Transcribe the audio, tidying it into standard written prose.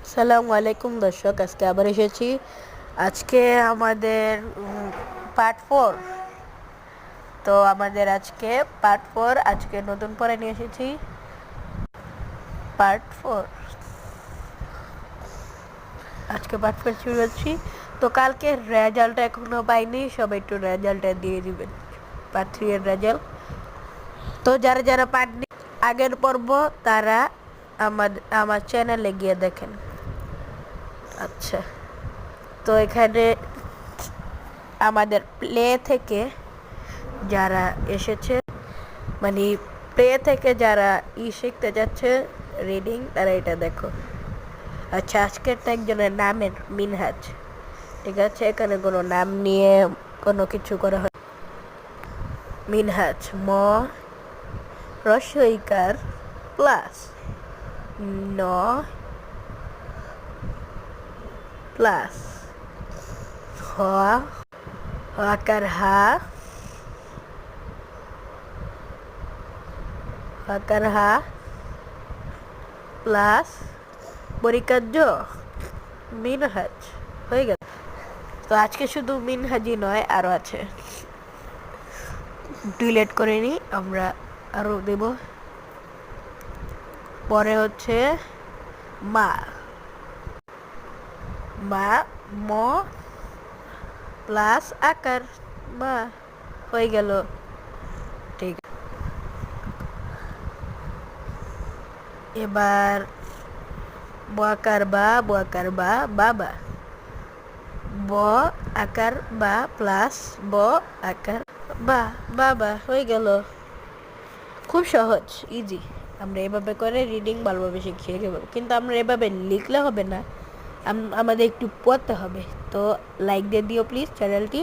আসসালামু আলাইকুম দর্শক, আজকে আবার এসেছি। আজকে আমাদের পার্ট 4। তো আমাদের আজকে পার্ট 4 আজকে নতুন পড়া নিয়ে এসেছি। পার্ট 4 আজকে পার্ট 4 শুরু করছি। তো কালকে রেজাল্টটা এখনো পাইনি, সবাই একটু রেজাল্টটা দিয়ে দিবেন, পার্ট 3 এর রেজাল্ট। তো যারা যারা পাননি আগের পর্ব তারা আমার চ্যানেলে গিয়ে দেখেন। আচ্ছা, তো এখানে আমাদের প্লে থেকে যারা এসেছে, মানে প্লে থেকে যারা শিখতে যাচ্ছে রিডিং, তারা এটা দেখো। আচ্ছা, আজকেরটা একজনের নামের মিনহাজ, ঠিক আছে? এখানে কোনো নাম নিয়ে কোনো কিছু করা হয়। মিনহাজ ম রস্বইকার প্লাস ন প্লাস হ হকার হা হকার হা প্লাস পরিকার্য মিনহাজ হয়ে গেল। তো আজকে শুধু মিনহাজি নয়, আরও আছে, ডিলেট করে নিই, আমরা আরও দেব। পরে হচ্ছে মা মা ম প্লাস আকার মা হয়ে গেল। ঠিক, এবার বকার বা বাবা, ব আকার বা প্লাস ব আকার বা বাবা হয়ে গেল। খুব সহজ, ইজি। আমরা এভাবে করে রিডিং ভালোভাবে শিখিয়ে দেবো, কিন্তু আমরা এভাবে লিখলে হবে না, আমাদের একটু পড়তে হবে। তো লাইক দিয়ে দিও প্লিজ চ্যানেলটি।